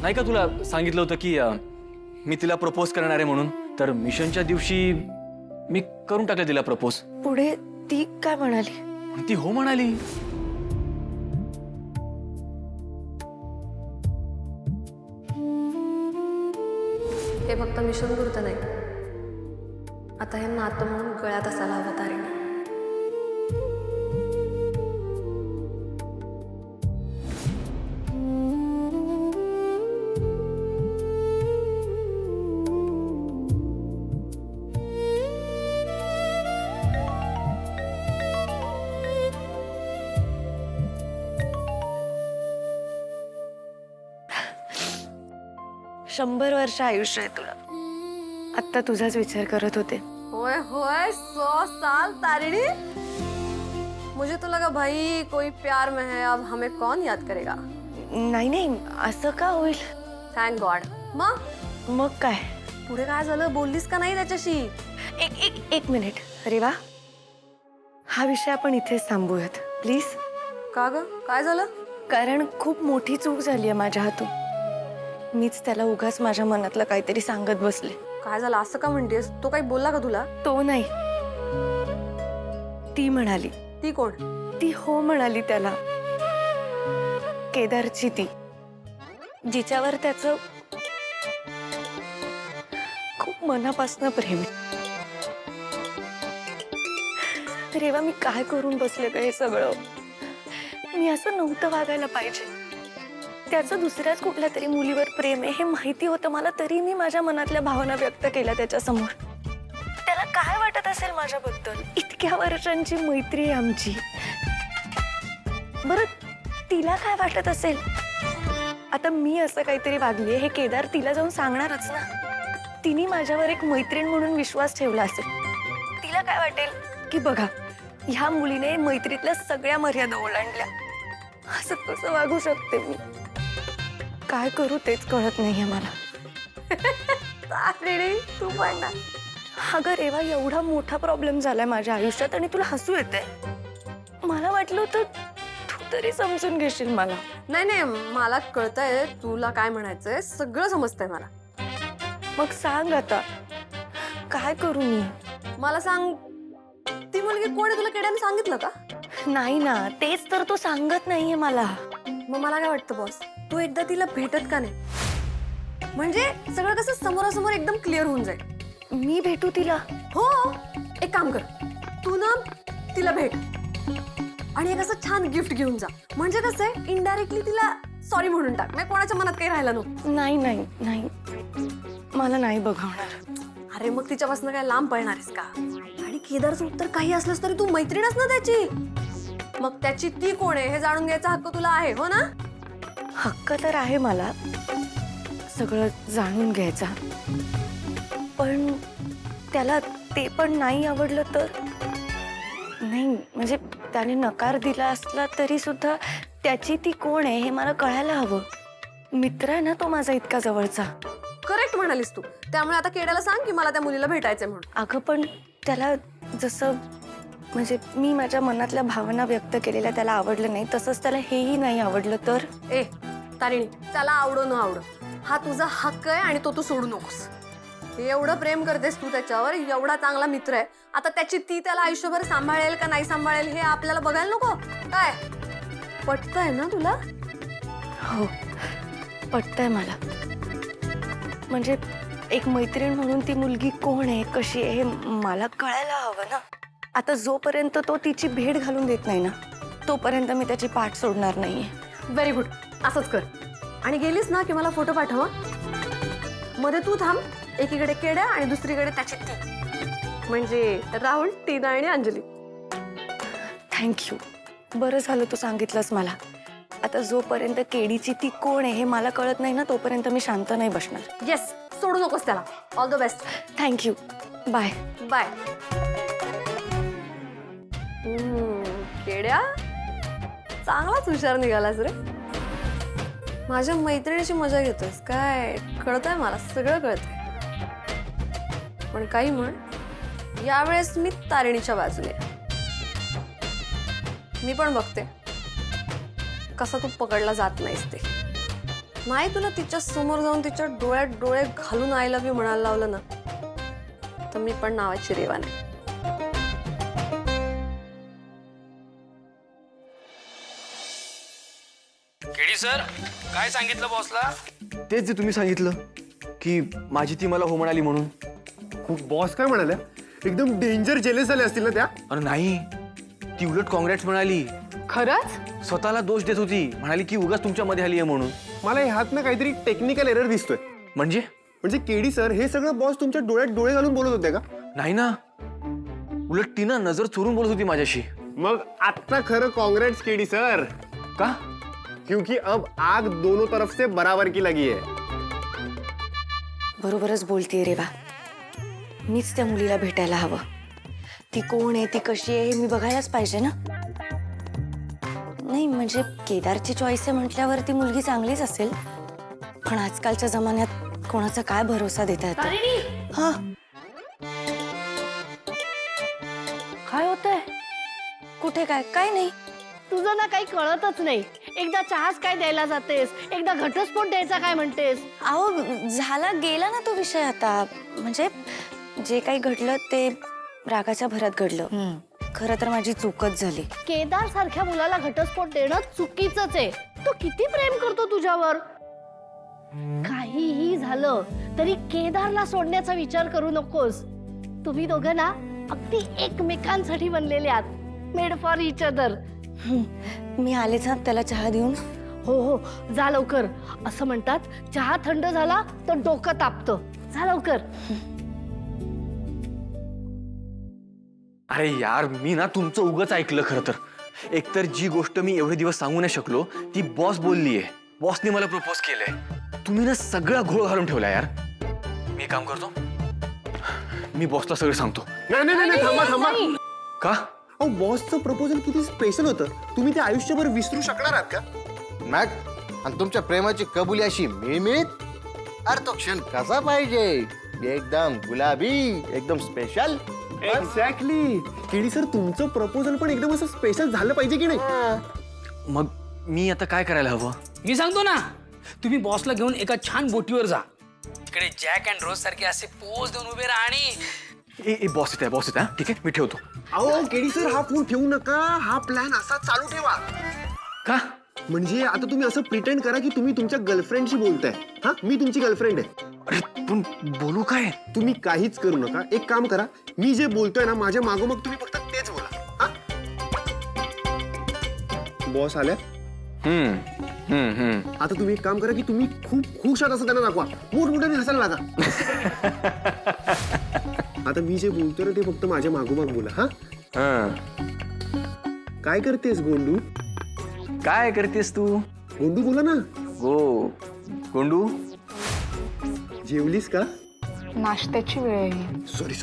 नाही का तुला सांगितलं होतं की मी तिला प्रपोज करणार आहे म्हणून? तर मिशनच्या दिवशी मी करून टाकलं तिला प्रपोज. पुढे ती काय म्हणाली? ती हो म्हणाली. हे फक्त मिशन पुरतं नाही, आता हे नातं म्हणून गळ्यात असायला हवं तारिणी. शंभर वर्ष आयुष्य आहे तुला. आत्ता तुझाच विचार करत होते. होए होए 100 साल तारिणी. मुझे तो लगा भाई कोई प्यार में है, अब हमें कौन याद करेगा. नाही नाही, असं का होईल? Thank God. मग काय? पुढे काय झालं, बोललीस का नाही त्याच्याशी? एक मिनिट रेवा, हा विषय आपण इथेच थांबूयात प्लीज. का ग, काय झालं? कारण खूप मोठी चूक झाली आहे माझ्या हातून. मीच त्याला उगाच माझ्या मनातलं काहीतरी सांगत बसले. काय झालं असं का म्हणतेस? तो काही बोलला का तुला? तो नाही, ती म्हणाली. ती कोण? ती हो म्हणाली त्याला. केदारची ती, जिच्यावर त्याचं खूप मनापासून प्रेम आहे. रेवा, मी काय करून बसले का हे सगळं? मी असं नव्हतं वागायला पाहिजे. त्याचं दुसऱ्याच कुठल्या तरी मुलीवर प्रेम आहे हे माहिती होतं मला, तरी मी माझ्या मनातल्या भावना व्यक्त केल्या त्याच्यासमोर. त्याला काय वाटत असेल माझ्याबद्दल? इतक्या वर्षांची मैत्री आहे आमची. बरं, तिला काय वाटत असेल? आता मी असं काहीतरी वागलीये हे केदार तिला जाऊन सांगणारच ना. तिने माझ्यावर एक मैत्रीण म्हणून विश्वास ठेवला असेल. तिला काय वाटेल की बघा, ह्या मुलीने मैत्रीतल्या सगळ्या मर्यादा ओलांडल्या. असं कसं वागू शकते मी? काय करू तेच कळत नाहीये मला. तू पण ना. अगं रेवा, एवढा मोठा प्रॉब्लेम झालाय माझ्या आयुष्यात आणि तुला हसू येते. मला वाटलं होतं तू तरी समजून घेशील मला. नाही नाही, मला कळतंय तुला काय म्हणायचंय, सगळं समजतंय मला. मग सांग आता, काय करू मी? मला सांग, ती मुलगी कोण आहे तुला केड्याने सांगितलं का? नाही ना, तेच तर तो सांगत नाहीये मला. मग मला काय वाटतं बॉस, तू एकदा तिला भेटत का नाही? म्हणजे सगळं कसं समोरासमोर एकदम क्लिअर होऊन जाईल. मी भेटू तिला? हो, एक काम कर, तू ना तिला भेट आणि एक असं छान गिफ्ट घेऊन जा. म्हणजे कसं आहे, इनडायरेक्टली तिला सॉरी म्हणून टाक. नाही, कोणाच्या मनात काही राहिलं नको. नाही नाही नाही, मला नाही बघवणार. अरे मग तिच्यापासून काय लांब पळणार आहेस का? आणि केदारचं उत्तर काही असलंस तरी तू मैत्रीणच ना त्याची. मग त्याची ती कोण आहे हे जाणून घ्यायचा हक्क तुला आहे, हो ना? हक्क तर आहे मला सगळं जाणून घ्यायचा, पण त्याला ते पण नाही आवडलं तर? नाही म्हणजे त्याने नकार दिला असला तरी सुद्धा त्याची ती कोण आहे हे मला कळायला हवं. मित्र आहे ना तो माझा इतका जवळचा. करेक्ट म्हणालीस तू. त्यामुळे आता केड्याला सांग की मला त्या मुलीला भेटायचंय म्हणून. अगं पण त्याला जसं म्हणजे मी माझ्या मनातल्या भावना व्यक्त केलेल्या त्याला आवडलं नाही, तसंच त्याला हेही नाही आवडलं तर? ए तारिणी, त्याला आवडो न आवडो, हा तुझा हक्क आहे आणि तो तू सोडू नकोस. एवढं प्रेम करतेस तू त्याच्यावर, एवढा चांगला मित्र आहे. आता त्याची ती त्याला आयुष्यभर सांभाळेल का नाही सांभाळेल हे आपल्याला बघायला नको काय? पटतंय ना तुला? हो, पटतंय मला. म्हणजे एक मैत्रीण म्हणून ती मुलगी कोण आहे, कशी आहे हे मला कळायला हवं ना. आता जोपर्यंत तो तिची भेट घालून देत नाही ना, तोपर्यंत मी त्याची पाठ सोडणार नाहीये. व्हेरी गुड, असंच कर. आणि गेलीस ना की मला फोटो पाठवा. मध्ये तू थांब, एकीकडे केड्या आणि दुसरीकडे त्याची ती, म्हणजे राहुल, टीना आणि अंजली. थँक्यू, बरं झालं तू सांगितलंस मला. आता जोपर्यंत केडीची ती कोण आहे हे मला कळत नाही ना, तोपर्यंत मी शांत नाही बसणार. येस, सोडू नकोस त्याला. All the best. Thank you, bye. Bye. केड्या, चांगलाच हुशार निघालास रे. माझ्या मैत्रिणीची मजा घेतोस काय? कळतंय मला, सगळं कळतंय. पण काही म्हण, यावेळेस मी तारिणीच्या बाजूने. मी पण बघते कसा तू पकडला जात नाहीस ते. नाही तुला तिच्या समोर जाऊन तिच्या डोळ्यात डोळे घालून आय लव्ह यू म्हणायला लावलं ना तर मी पण नावाची रेवा नाही. केडी सर काय सांगितलं बॉसला? तेच जे तुम्ही सांगितलं की माझी ती मला हो म्हणाली म्हणून. बॉस काय म्हणाल्या? एकदम डेंजर जेलस झाले असतील ना त्या? अरे नाही, ती उलट काँग्रेट्स म्हणाली. खरंच? स्वतःला दोष देत होती, म्हणाली की उगाच तुमच्या मध्ये आली आहे म्हणून. मला ह्यात ना काहीतरी टेक्निकल एरर दिसतोय. म्हणजे केडी सर हे सगळं बॉस तुमच्या डोळ्यात डोळे घालून बोलत होते का? नाही ना, उलट ती ना नजर चोरून बोलत होती माझ्याशी. मग आता खरं काँग्रेट्स केडी सर, का? क्योंकि अब आग दोनों तरफ से बराबर की लगी है. बरोबरच बोलतीये रेवा. मीच त्या मुलीला भेटायला हवं. ती कोण आहे, ती कशी आहे हे मी बघायलाच पाहिजे ना. नाही म्हणजे केदारची चॉईस आहे म्हटल्यावर ती मुलगी चांगलीच असेल, पण आजकालच्या जमान्यात कोणाचा काय भरोसा देता येतो. हा, काय होतंय? कुठे काय? काय नाही. तुझं ना काही कळतच नाही. एकदा चहाच काय द्यायला जातेस, एकदा घटस्फोट द्यायचा काय म्हणतेस. अहो झाला गेला ना तो विषय आता. म्हणजे जे काही घडलं ते रागाच्या भरात घडलं. खरं तर माझी चूकच झाली. केदार सारख्या मुलाला घटस्फोट देणं चुकीचंच आहे. तो किती प्रेम करतो तुझ्यावर. काहीही झालं तरी केदारला सोडण्याचा विचार करू नकोस. तुम्ही दोघं ना अगदी एकमेकांसाठी बनलेले आहात. Made for each other. मी आलेच ना त्याला चहा देऊन. हो हो, जा लवकर. असं म्हणतात चहा थंड झाला तर डोकं तापतं. जा लवकर. अरे यार, मी ना तुमचं उगच ऐकलं. खरं तर एकतर जी गोष्ट मी एवढे दिवस सांगू नाही शकलो ती बॉस बोललीये. बॉसने मला प्रपोज केलंय. तुम्ही ना सगळा घोळ घालून ठेवला यार. मी काम करतो, मी बॉसला सगळं सांगतो. नाही थांबा थांबा. का? अहो बॉसचं प्रपोजल किती स्पेशल होतं. तुम्ही ते आयुष्यभर विसरू शकणार आहात का? मॅक आणि तुमच्या प्रेमाची कबुली अशी मिळमिळीत. अरे तो क्षण कसा पाहिजे? एकदम गुलाबी, एकदम स्पेशल. एक्झॅक्टली. केडी सर तुमचं प्रपोजल पण एकदम असं स्पेशल झालं पाहिजे की नाही? मग मी आता काय करायला हवं? मी सांगतो ना, तुम्ही बॉसला घेऊन एका छान बोटीवर जा. तिकडे जॅक अँड रोज सारखे असे पोज देऊन उभे राहा आणि ए बॉस येत आहे. ठीक आहे, मी ठेवतो. अहो केडी सर हा फोन ठेवू नका. हा प्लॅन असा चालू ठेवा. का? म्हणजे आता तुम्ही असं प्रिटेंड करा की तुम्ही तुमच्या गर्लफ्रेंडशी बोलताय. हा, मी तुमची गर्लफ्रेंड आहे. अरे पण बोलू काय? तुम्ही काहीच करू नका. एक काम करा, मी जे बोलतोय ना माझ्या मागोमाग तुम्ही फक्त तेच बोला. हा, बॉस आल्या. आता तुम्ही एक काम करा की तुम्ही खूप खुश आहात असं त्यांना दाखवा. मोठमोठ्याने हसायला लागा. आता मी जे बोलतोय ना ते फक्त माझ्या मागोमाग बोला. हा, काय करतेस गोंडू? काय करतेस तू? गोंडू बोला ना. गोंडू, जेवलीस का? नाश्त्याची वेळ आहे. सॉरी.